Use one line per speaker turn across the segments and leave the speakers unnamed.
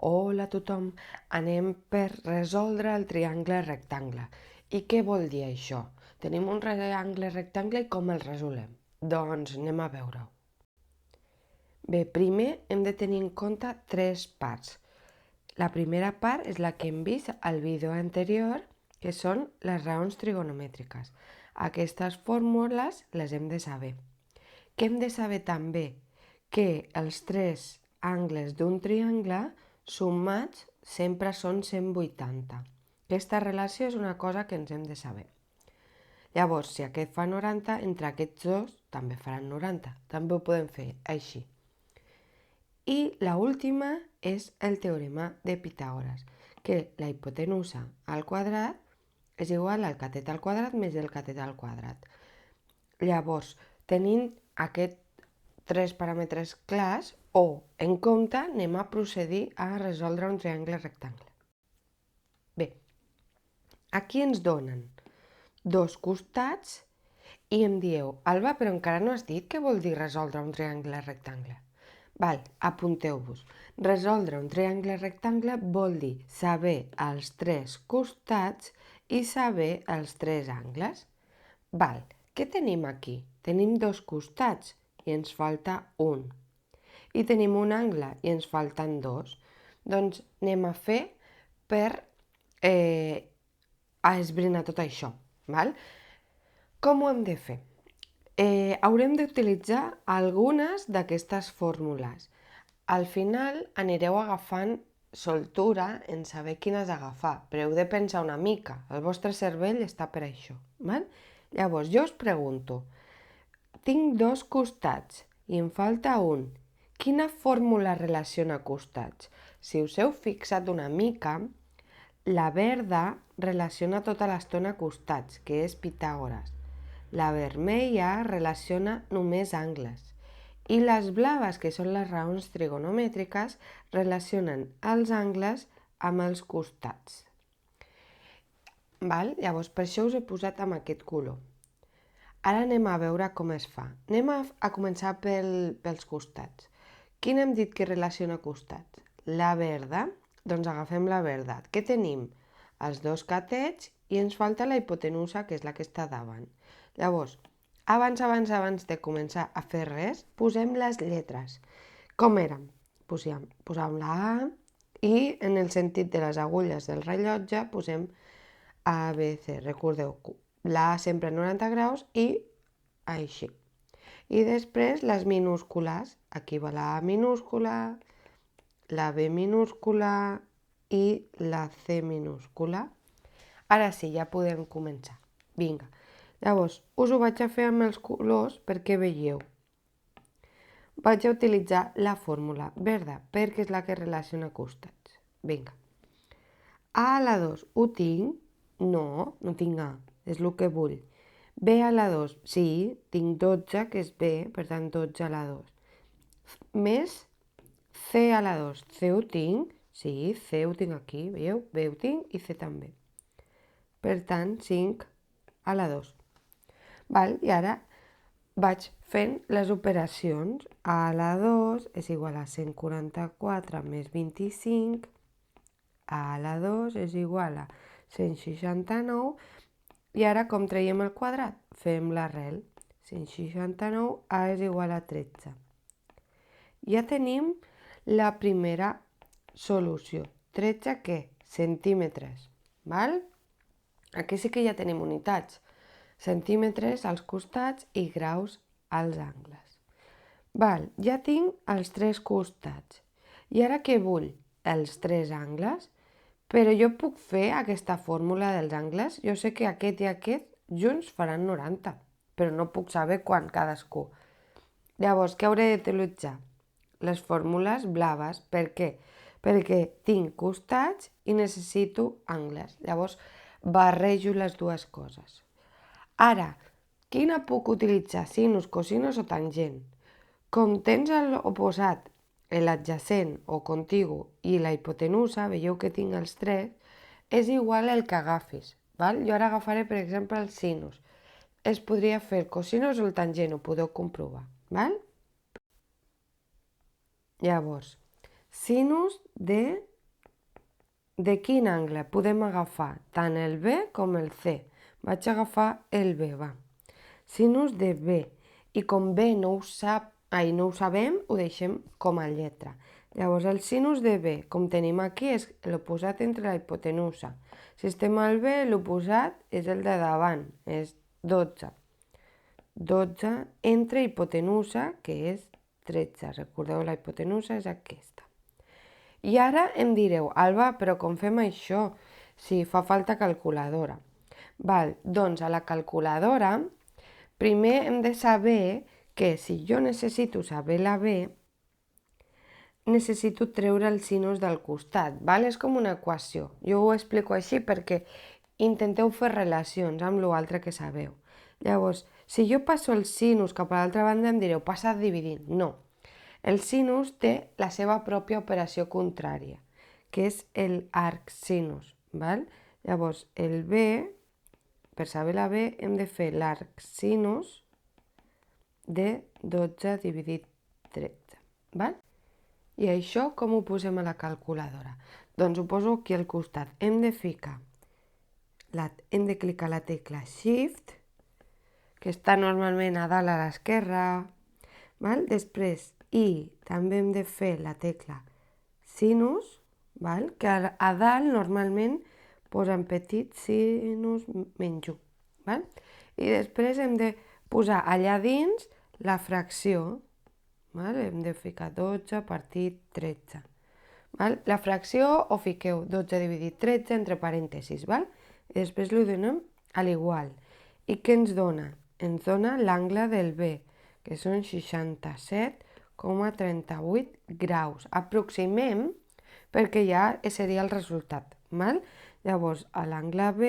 Hola a tothom, anem per resoldre el triangle rectangle. I què vol dir això? Tenim un triangle rectangle i com el resolem? Doncs anem a veure-ho. Bé, primer hem de tenir en compte tres parts. La primera part és la que hem vist al vídeo anterior, que són les raons trigonomètriques. Aquestes fórmules les hem de saber. Què hem de saber també? Que els tres angles d'un triangle sumats sempre són 180. Aquesta relació és una cosa que ens hem de saber. Llavors, si aquest fa 90, entre aquests dos també faran 90. També ho podem fer així. I l'última és el teorema de Pitàgores, que la hipotenusa al quadrat és igual al catet al quadrat més el catet al quadrat. Llavors, tenint aquests tres paràmetres clars o en compte, anem a procedir a resoldre un triangle rectangle. Bé, aquí ens donen dos costats i em dieu, Alba, però encara no has dit què vol dir resoldre un triangle rectangle. Val, apunteu-vos. Resoldre un triangle rectangle vol dir saber els tres costats i saber els tres angles. Val, què tenim aquí? Tenim dos costats i ens falta un. I tenim un angle i ens falten dos. Doncs anem a fer per esbrinar tot això. Val? Com ho hem de fer? Haurem d'utilitzar algunes d'aquestes fórmules. Al final anireu agafant soltura en saber quines agafar, però heu de pensar una mica. El vostre cervell està per això. Val? Llavors, jo us pregunto, tinc dos costats i em falta un. Quina fórmula relaciona costats? Si us heu fixat una mica, la verda relaciona tota l'estona costats, que és Pitàgores. La vermella relaciona només angles. I les blaves, que són les raons trigonomètriques, relacionen els angles amb els costats. Val? Llavors, per això us he posat amb aquest color. Ara anem a veure com es fa. Anem a començar pels costats. Quin hem dit que relaciona costats? La verda. Doncs agafem la verda. Què tenim? Els dos catets i ens falta la hipotenusa, que és la que està davant. Llavors, abans de començar a fer res, posem les lletres. Com eren? Posàvem la A i en el sentit de les agulles del rellotge posem A, B, C. Recordeu, la A sempre 90 graus i així. I després les minúscules. Aquí va la A minúscula, la B minúscula i la C minúscula. Ara sí, ja podem començar. Vinga. Llavors, us ho vaig a fer amb els colors perquè veieu. Vaig a utilitzar la fórmula verda perquè és la que relaciona costats. Vinga. A la 2, ho tinc? No, no tinc A, és el que vull. B a la 2, sí, tinc 12, que és B, per tant 12 a la 2. Més C a la 2, C ho tinc? Sí, C ho tinc aquí, veieu? B ho tinc i C també. Per tant, 5 a la 2. Val? I ara vaig fent les operacions. A la 2 és igual a 144 més 25. A la 2 és igual a 169. I ara com traiem el quadrat? Fem l'arrel. 169, A és igual a 13. Ja tenim la primera solució. 13 què? Centímetres. Val? Aquí sí que ja tenim unitats. Centímetres als costats i graus als angles. Val, ja tinc els tres costats. I ara què vull? Els tres angles. Però jo puc fer aquesta fórmula dels angles. Jo sé que aquest i aquest junts faran 90, però no puc saber quan cadascú. Llavors, què hauré d'utilitzar? Les fórmules blaves. Per què? Perquè tinc costats i necessito angles. Llavors, barrejo les dues coses. Ara, quina puc utilitzar? Sinus, cosinus o tangent? Com tens l'oposat, l'adjacent o contigu i la hipotenusa, veieu que tinc els tres, és igual el que agafis. Val? Jo ara agafaré, per exemple, el sinus. Es podria fer el cosinus o el tangent, ho podeu comprovar. Val? Llavors, sinus de de quin angle podem agafar tant el B com el C? Vaig agafar el B, va. Sinus de B. I com B no ho sabem, ho deixem com a lletra. Llavors, el sinus de B, com tenim aquí, és l'oposat entre la hipotenusa. Si estem al B, l'oposat és el de davant, és 12. 12 entre hipotenusa, que és 13. Recordeu, la hipotenusa és aquesta. I ara em direu, Alba, però com fem això? Si fa falta calculadora. Val, doncs a la calculadora, primer hem de saber que si jo necessito saber la B, necessito treure el sinus del costat, val? És com una equació. Jo ho explico així perquè intenteu fer relacions amb l'altre que sabeu. Llavors, si jo passo el sinus cap a l'altra banda em direu, passa dividint. No. El sinus té la seva pròpia operació contrària, que és el arcsinus, val? Llavors, el B, per saber la B, hem de fer l'arcsinus de 12 dividit 13, val? I això com ho posem a la calculadora? Doncs ho poso aquí al costat. Hem de clicar la tecla Shift, que està normalment a dalt a l'esquerra, val? Després, i també hem de fer la tecla Sinus, val? Que a dalt normalment posen petit sinus menys 1. Val? I després hem de posar allà dins la fracció. Val? Hem de ficar 12 partit 13. Val? La fracció ho fiqueu 12 dividit 13 entre parèntesis. Val? I després li donem a l'igual. I què ens dona? Ens dona l'angle del B, que són 67,38 graus. Aproximem perquè ja seria el resultat. Val? Llavors, a l'angle B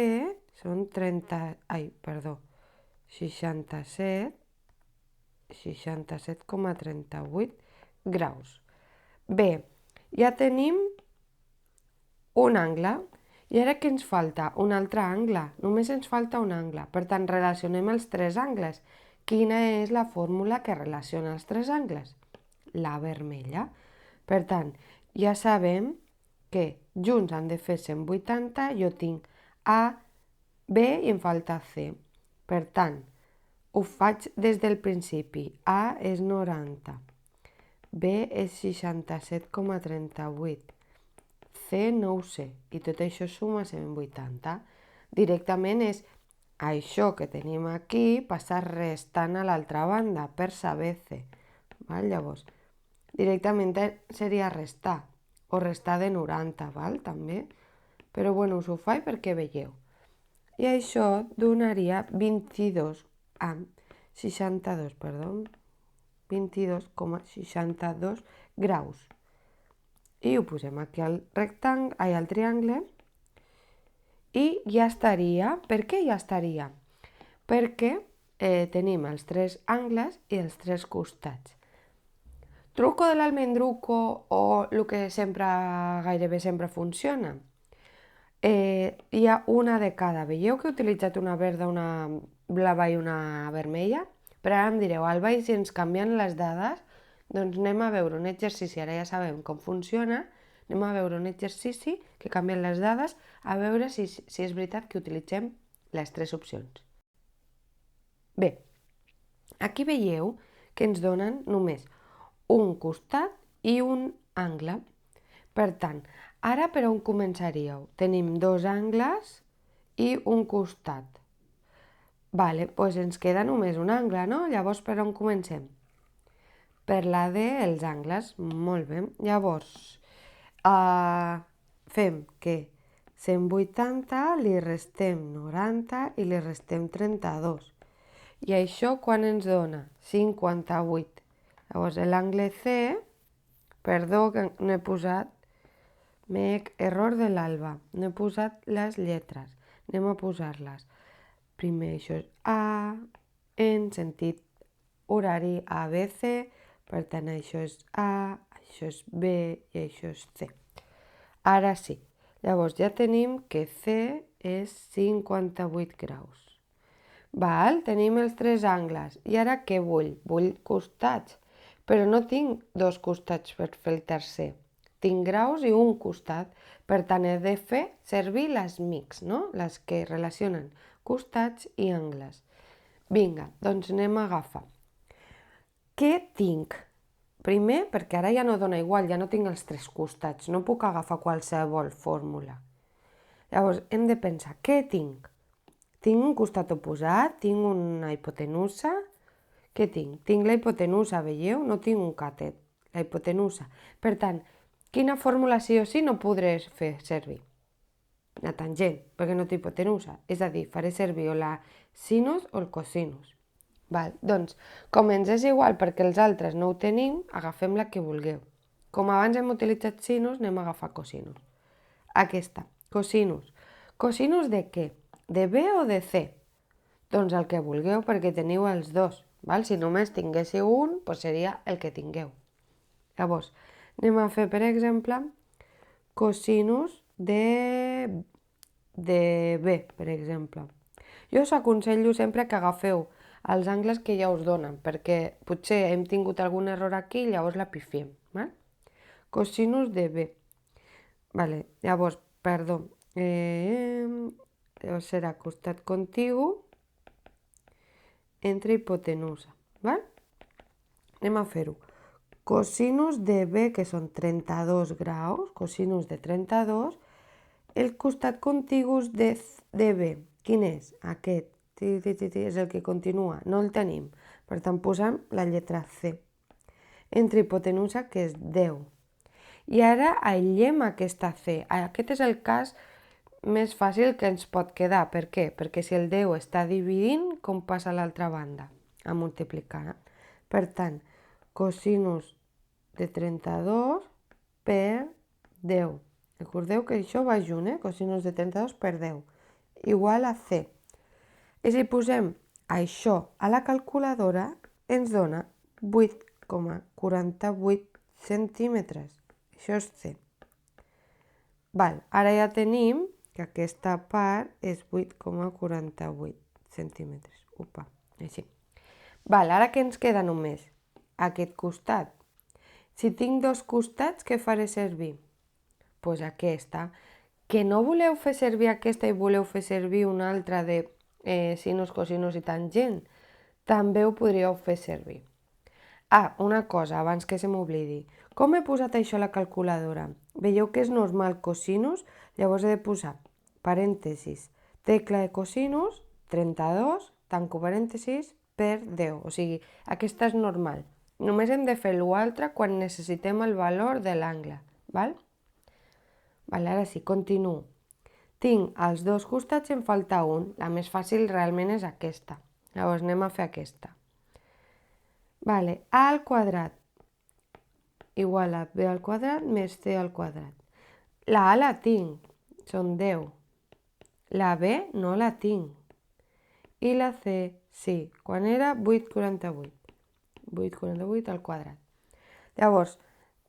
són 67,38 graus. Bé, ja tenim un angle. I ara què ens falta? Un altre angle. Només ens falta un angle. Per tant, relacionem els tres angles. Quina és la fórmula que relaciona els tres angles? La vermella. Per tant, ja sabem que junts han de fer 180. Jo tinc A, B i em falta C. Per tant, ho faig des del principi. A és 90. B és 67,38. C no ho sé. I tot això suma 180. Directament és això que tenim aquí passar restant a l'altra banda per saber C. Val? Llavors, directament seria restar. O restar de 90, val? També. Però bueno, us ho faig perquè veieu. I això donaria 22,62 graus. I ho posem aquí al triangle i ja estaria. Per què ja estaria? Perquè tenim els tres angles i els tres costats. Truco de l'almendruco o el que gairebé sempre funciona. Hi ha una de cada. Veieu que he utilitzat una verda, una blava i una vermella? Però ara em direu, Alba, i si ens canvien les dades? Doncs anem a veure un exercici, ara ja sabem com funciona, anem a veure un exercici que canvien les dades, a veure si és veritat que utilitzem les tres opcions. Bé, aquí veieu que ens donen només un costat i un angle. Per tant, ara per on començaríeu? Tenim dos angles i un costat. Vale, doncs ens queda només un angle, no? Llavors, per on comencem? Per la D, els angles. Molt bé. Llavors, fem que 180 li restem 90 i li restem 32. I això quan ens dona? 58. Llavors, l'angle C, perdó que no he posat, error de l'Alba, no he posat les lletres. Anem a posar-les. Primer això és A, en sentit horari ABC, per tant això és A, això és B i això és C. Ara sí, llavors ja tenim que C és 58 graus. Val, tenim els tres angles. I ara què vull? Vull costats, però no tinc dos costats per fer el tercer. tinc graus i un costat. Per tant, he de fer servir les mics, no? Les que relacionen costats i angles. Vinga, doncs anem a agafar. Què tinc? Primer, perquè ara ja no dona igual, ja no tinc els tres costats, no puc agafar qualsevol fórmula. Llavors, hem de pensar, què tinc? Tinc un costat oposat, tinc una hipotenusa. Què tinc? Tinc la hipotenusa, veieu? No tinc un càtet, la hipotenusa. Per tant, quina fórmula sí o sí no podré fer servir? La tangent, perquè no té hipotenusa. És a dir, faré servir o la sinus o el cosinus. Val, doncs, com ens és igual perquè els altres no ho tenim, agafem la que vulgueu. Com abans hem utilitzat sinus, anem a agafar cosinus. Aquesta, cosinus. Cosinus de què? De B o de C? Doncs el que vulgueu perquè teniu els dos. Val? Si només tinguéssiu un, doncs seria el que tingueu. Llavors, anem a fer, per exemple, cosinus de B, per exemple. Jo us aconsello sempre que agafeu els angles que ja us donen, perquè potser hem tingut algun error aquí i llavors la pifiem. Val? Cosinus de B. Vale, llavors, perdó, llavors serà costat contigu entre hipotenusa. Val? Anem a fer-ho. Cosinus de B, que són 32 graus, cosinus de 32, el costat contigus de B, quin és? Aquest. És el que continua, no el tenim. Per tant, posem la lletra C. Entre hipotenusa, que és 10. I ara aïllem aquesta C. Aquest és el cas més fàcil que ens pot quedar. Per què? Perquè si el 10 està dividint, com passa a l'altra banda? A multiplicar. Per tant, cosinus de 32 per 10. Recordeu que això va junt, cosinus de 32 per 10. Igual a C. I si posem això a la calculadora, ens dona 8,48 centímetres. Això és C. Val, ara ja tenim que aquesta part és 8,48 centímetres. Opa, així. Val, ara què ens queda només? Aquest costat. Si tinc dos costats, què faré servir? Doncs aquesta. Que no voleu fer servir aquesta i voleu fer servir una altra de sinus, cosinus i tangent, també ho podríeu fer servir. Una cosa, abans que se m'oblidi. Com he posat això a la calculadora? Veieu que és normal cosinus, llavors he de posar parèntesis, tecla de cosinus, 32, tanco parèntesis, per 10. O sigui, aquesta és normal. Només hem de fer l'altre quan necessitem el valor de l'angle. Val? Val, ara sí, continuo. Tinc els dos costats, em falta un. La més fàcil realment és aquesta. Llavors anem a fer aquesta. Vale, a al quadrat igual a b al quadrat més c al quadrat. La a la tinc, són 10. La b no la tinc. I la c, sí, quan era 8,48. 8,48 al quadrat. Llavors,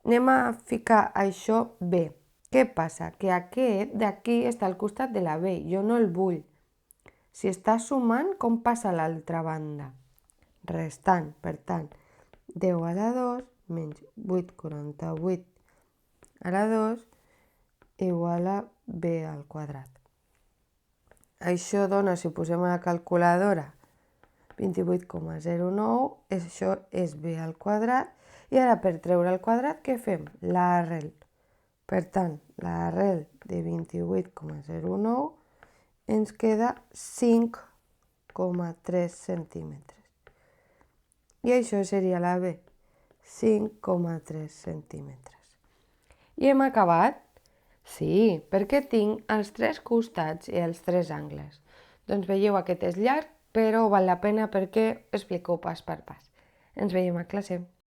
anem a ficar això b. Què passa? Que aquest d'aquí està al costat de la B, jo no el vull. Si està sumant, com passa a l'altra banda? Restant, per tant, 10 a la 2 menys 8,48 a la 2 igual a B al quadrat. Això dona, si ho posem a la calculadora, 28,09, això és B al quadrat, i ara per treure el quadrat, què fem? L'arrel. Per tant, l'arrel de 28,09 ens queda 5,3 centímetres. I això seria la B, 5,3 centímetres. I hem acabat? Sí, perquè tinc els tres costats i els tres angles. Doncs veieu, aquest és llarg, però val la pena perquè explico pas per pas. Ens veiem a classe.